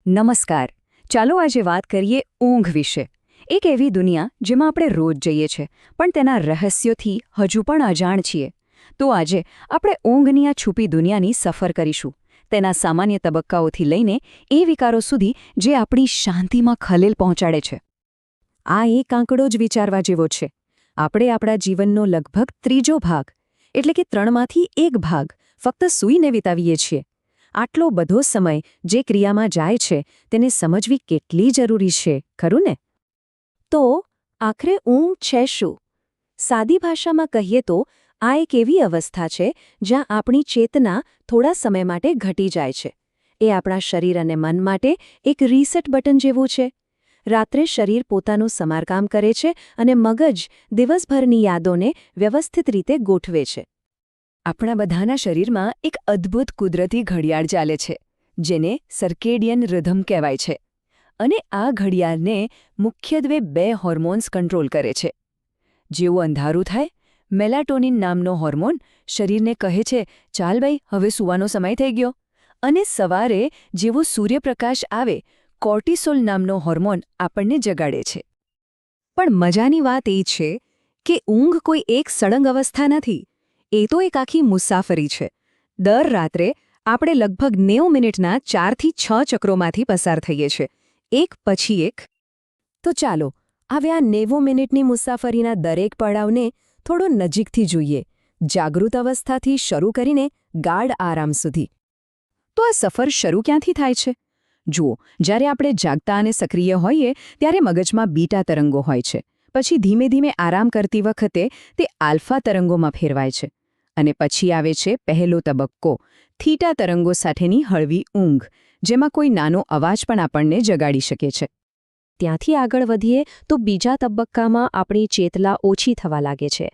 નમસ્કાર. ચાલો આજે વાત કરીએ ઊંઘ વિશે. એક એવી દુનિયા જેમાં આપણે રોજ જઈએ છીએ, પણ તેના રહસ્યોથી હજુ પણ અજાણ છીએ. તો આજે આપણે ઊંઘની આ છુપી દુનિયાની સફર કરીશું. તેના સામાન્ય તબક્કાઓથી લઈને એ વિકારો સુધી જે આપણી શાંતિમાં ખલેલ પહોંચાડે છે. આ એક આંકડો જ વિચારવા જેવો છે. આપણે આપણા જીવનનો લગભગ ત્રીજો ભાગ, એટલે કે 3માંથી 1 ભાગ ફક્ત સૂઈને વિતાવીએ છીએ. આટલો બધો સમય જે ક્રિયામાં જાય છે તેને સમજવી કેટલી જરૂરી છે, ખરું ને? તો આખરે ઊંઘ છે શું? સાદી ભાષામાં કહીએ તો આ એક એવી અવસ્થા છે જ્યાં આપણી ચેતના થોડા સમય માટે ઘટી જાય છે. એ આપણા શરીર અને મન માટે એક રીસેટ બટન જેવું છે. રાત્રે શરીર પોતાનું સમારકામ કરે છે અને મગજ દિવસભરની યાદોને વ્યવસ્થિત રીતે ગોઠવે છે. આપણા બધાના શરીરમાં એક અદ્ભુત કુદરતી ઘડિયાળ ચાલે છે, જેને સર્કેડિયન રિધમ કહેવાય છે. અને આ ઘડિયાળને મુખ્યત્વે 2 હોર્મોન્સ કંટ્રોલ કરે છે. જેવું અંધારું થાય, મેલાટોનિન નામનો હોર્મોન શરીરને કહે છે, ચાલ ભાઈ, હવે સૂવાનો સમય થઈ ગયો. અને સવારે જેવો સૂર્યપ્રકાશ આવે, કોર્ટિસોલ નામનો હોર્મોન આપણને જગાડે છે. પણ મજાની વાત એ છે કે ઊંઘ કોઈ એક સળંગ અવસ્થા નથી. એ તો એક આખી મુસાફરી છે. દર રાત્રે આપણે લગભગ 90 મિનિટના 4 થી 6 ચક્રોમાંથી પસાર થઈએ છીએ, એક પછી એક. તો ચાલો હવે આ 90 મિનિટની મુસાફરીના દરેક પડાવને થોડો નજીકથી જોઈએ, જાગૃત અવસ્થાથી શરૂ કરીને ગાઢ આરામ સુધી. તો આ સફર શરૂ ક્યાંથી થાય છે? જુઓ, જ્યારે આપણે જાગતા અને સક્રિય હોઈએ ત્યારે મગજમાં બીટા તરંગો હોય છે. પછી ધીમે ધીમે આરામ કરતી વખતે તે આલ્ફા તરંગોમાં ફેરવાય છે. અને પછી આવે છે પહેલો તબક્કો, થીટા તરંગો સાથેની હળવી ઊંઘ, જેમાં કોઈ નાનો અવાજ પણ આપણને જગાડી શકે છે. ત્યાંથી આગળ વધીએ તો બીજા તબક્કામાં આપણી ચેતના ઓછી થવા લાગે છે.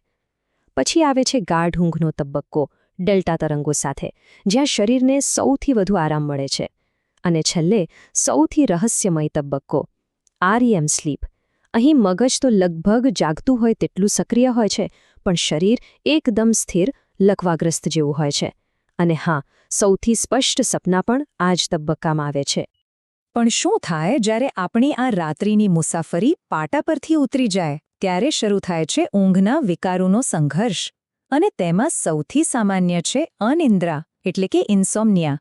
પછી આવે છે ગાઢ ઊંઘનો તબક્કો, ડેલ્ટા તરંગો સાથે, જ્યાં શરીરને સૌથી વધુ આરામ મળે છે. અને છેલ્લે સૌથી રહસ્યમય તબક્કો, REM સ્લીપ. અહીં મગજ તો લગભગ જાગતું હોય તેટલું સક્રિય હોય છે, પણ શરીર એકદમ સ્થિર, લકવાગ્રસ્ત જેવું હોય છે. અને હા, સૌથી સ્પષ્ટ સપના પણ આ જ તબક્કામાં આવે છે. પણ શું થાય જ્યારે આપણી આ રાત્રિની મુસાફરી પાટા પરથી ઉતરી જાય? ત્યારે શરૂ થાય છે ઊંઘના વિકારોનો સંઘર્ષ. અને તેમાં સૌથી સામાન્ય છે અનિદ્રા, એટલે કે ઇન્સોમ્નિયા.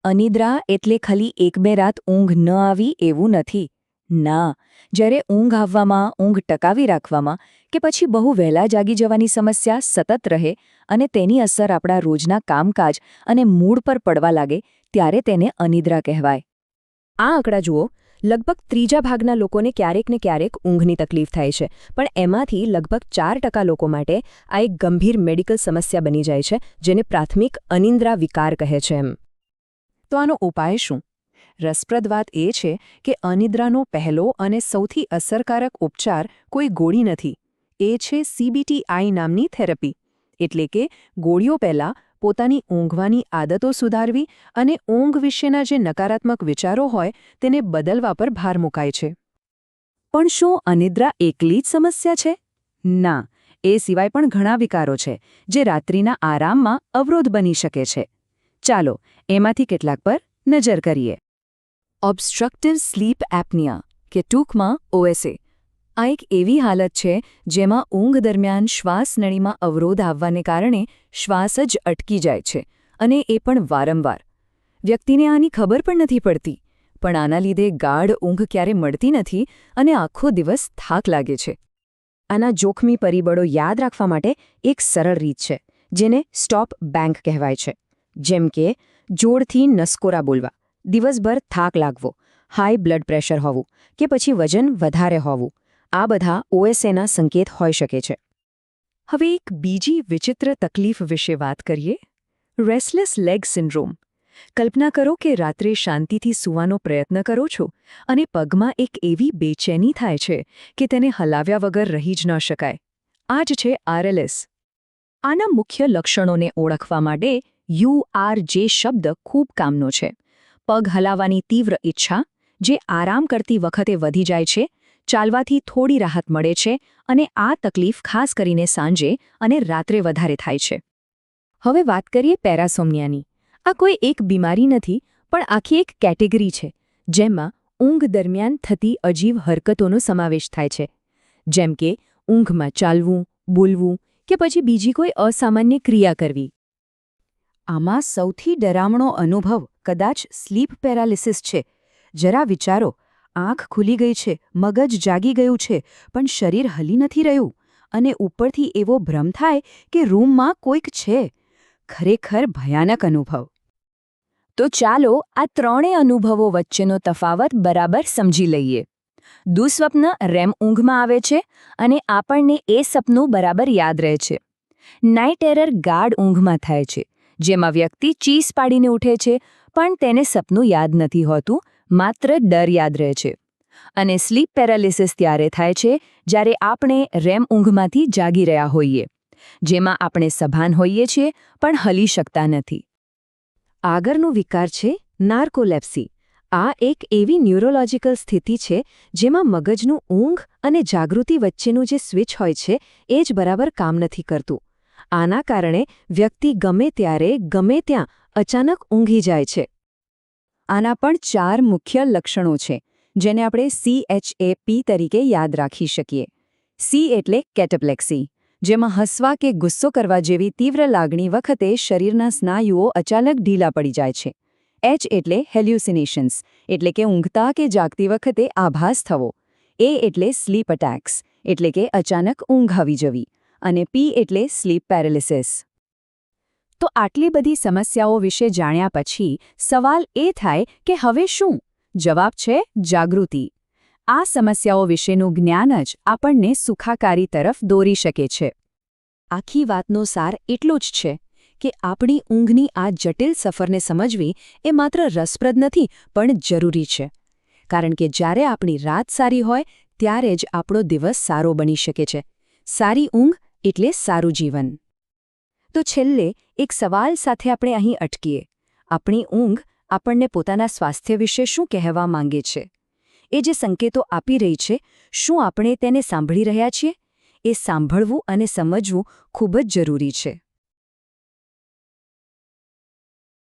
અનિદ્રા એટલે ખાલી 1-2 રાત ઊંઘ ન આવી એવું નથી. ના, જ્યારે ઊંઘ આવવામાં, ઊંઘ ટકાવી રાખવામાં કે પછી બહુ વહેલા જાગી જવાની સમસ્યા સતત રહે અને તેની અસર આપણા રોજના કામકાજ અને મૂડ પર પડવા લાગે, ત્યારે તેને અનિદ્રા કહેવાય. આ આંકડા જુઓ, લગભગ ત્રીજા ભાગના લોકોને ક્યારેક ને ક્યારેક ઊંઘની તકલીફ થાય છે, પણ એમાંથી લગભગ 4% લોકો માટે આ એક ગંભીર મેડિકલ સમસ્યા બની જાય છે, જેને પ્રાથમિક અનિદ્રા વિકાર કહે છે. તો આનો ઉપાય શું? રસપ્રદ વાત એ છે કે અનિદ્રાનો પહેલો અને સૌથી અસરકારક ઉપચાર કોઈ ગોળી નથી. એ છે CBTI નામની થેરપી. એટલે કે ગોળીઓ પહેલાં પોતાની ઊંઘવાની આદતો સુધારવી અને ઊંઘ વિશેના જે નકારાત્મક વિચારો હોય તેને બદલવા પર ભાર મુકાય છે. પણ શું અનિદ્રા એકલી જ સમસ્યા છે? ના, એ સિવાય પણ ઘણા વિકારો છે જે રાત્રિના આરામમાં અવરોધ બની શકે છે. ચાલો એમાંથી કેટલાક પર નજર કરીએ. ઓબ્સ્ટ્રક્ટિવ સ્લીપ એપ્નિયા, કે ટૂંકમાં OSA. આ એક એવી હાલત છે જેમાં ઊંઘ દરમિયાન શ્વાસનળીમાં અવરોધ આવવાને કારણે શ્વાસ જ અટકી જાય છે, અને એ પણ વારંવાર. વ્યક્તિને આની ખબર પણ નથી પડતી, પણ આના લીધે ગાઢ ઊંઘ ક્યારે મળતી નથી અને આખો દિવસ થાક લાગે છે. આના જોખમી પરિબળો યાદ રાખવા માટે એક સરળ રીત છે, જેને સ્ટોપ બેંક કહેવાય છે. જેમ કે જોરથી નસકોરા બોલવા, દિવસભર થાક લાગવો, હાઈ બ્લડ પ્રેશર હોવું કે પછી વજન વધારે હોવું. આ બધા OSAના સંકેત હોઈ શકે છે. હવે એક બીજી વિચિત્ર તકલીફ વિશે વાત કરીએ, રેસ્ટલેસ લેગ સિન્ડ્રોમ. કલ્પના કરો કે રાત્રે શાંતિથી સૂવાનો પ્રયત્ન કરો છો અને પગમાં એક એવી બેચેની થાય છે કે તેને હલાવ્યા વગર રહી જ ન શકાય. આ જ છે RLS. આના મુખ્ય લક્ષણોને ઓળખવા માટે URJ શબ્દ ખૂબ કામનો છે. પગ હલાવવાની તીવ્ર ઈચ્છા, જે આરામ કરતી વખતે વધી જાય છે, ચાલવાથી થોડી રાહત મળે છે, અને આ તકલીફ ખાસ કરીને સાંજે અને રાત્રે વધારે થાય છે. હવે વાત કરીએ પેરાસોમ્નિયાની. આ કોઈ એક બીમારી નથી, પણ આખી એક કેટેગરી છે જેમાં ઊંઘ દરમિયાન થતી અજીબ હરકતોનો સમાવેશ થાય છે, જેમ કે ઊંઘમાં ચાલવું, બોલવું કે પછી બીજી કોઈ અસામાન્ય ક્રિયા કરવી. આમાં સૌથી ડરામણો અનુભવ કદાચ સ્લીપ પેરાલિસિસ છે. જરા વિચારો, આંખ ખુલી ગઈ છે, મગજ જાગી ગયું છે, પણ શરીર હલી નથી રહ્યું, અને ઉપરથી એવો ભ્રમ થાય કે રૂમમાં કોઈક છે. ખરેખર ભયાનક અનુભવ. તો ચાલો આ ત્રણેય અનુભવો વચ્ચેનો તફાવત બરાબર સમજી લઈએ. દુઃસ્વપ્ન રેમ ઊંઘમાં આવે છે અને આપણને એ સપનું બરાબર યાદ રહે છે. નાઇટ એરર ગાઢ ઊંઘમાં થાય છે, જેમાં વ્યક્તિ ચીસ પાડીને ઉઠે છે, પણ તેને સપનું યાદ નથી હોતું, માત્ર ડર યાદ રહે છે. અને સ્લીપ પેરાલિસિસ ત્યારે થાય છે જ્યારે આપણે રેમ ઊંઘમાંથી જાગી રહ્યા હોઈએ, જેમાં આપણે સભાન હોઈએ છીએ પણ હલી શકતા નથી. આગળનો વિકાર છે નાર્કોલેપ્સી. આ એક એવી ન્યુરોલોજીકલ સ્થિતિ છે જેમાં મગજનું ઊંઘ અને જાગૃતિ વચ્ચેનું જે સ્વિચ હોય છે એ જ બરાબર કામ નથી કરતું. આના કારણે વ્યક્તિ ગમે ત્યારે ગમે ત્યાં અચાનક ઊંઘી જાય છે. આના પણ 4 મુખ્ય લક્ષણો છે, જેને આપણે CHAP તરીકે યાદ રાખી શકીએ. C એટલે કેટેપ્લેક્સી, જેમાં હસવા કે ગુસ્સો કરવા જેવી તીવ્ર લાગણી વખતે શરીરના સ્નાયુઓ અચાનક ઢીલા પડી જાય છે. H એટલે હેલ્યુસિનેશન્સ, એટલે કે ઊંઘતા કે જાગતી વખતે આભાસ થવો. A એટલે સ્લીપ અટેક્સ, એટલે કે અચાનક ઊંઘ આવી જવી. અને P એટલે સ્લીપ પેરાલિસિસ. તો આટલી બધી સમસ્યાઓ વિશે જાણ્યા પછી સવાલ એ થાય કે હવે શું? જવાબ છે જાગૃતિ. આ સમસ્યાઓ વિશેનું જ્ઞાન જ આપણને સુખાકારી તરફ દોરી શકે છે. આખી વાતનો સાર એટલો જ છે કે આપણી ઊંઘની આ જટિલ સફરને સમજવી એ માત્ર રસપ્રદ નથી પણ જરૂરી છે. કારણ કે જ્યારે આપણી રાત સારી હોય ત્યારે જ આપણો દિવસ સારો બની શકે છે. સારી ઊંઘ એટલે સારું જીવન. તો છેલ્લે એક સવાલ સાથે આપણે અહીં અટકીએ. આપણી ઊંઘ આપણને પોતાના સ્વાસ્થ્ય વિશે શું કહેવા માંગે છે? એ જે સંકેતો આપી રહી છે, શું આપણે તેને સાંભળી રહ્યા છીએ? એ સાંભળવું અને સમજવું ખૂબ જ જરૂરી છે.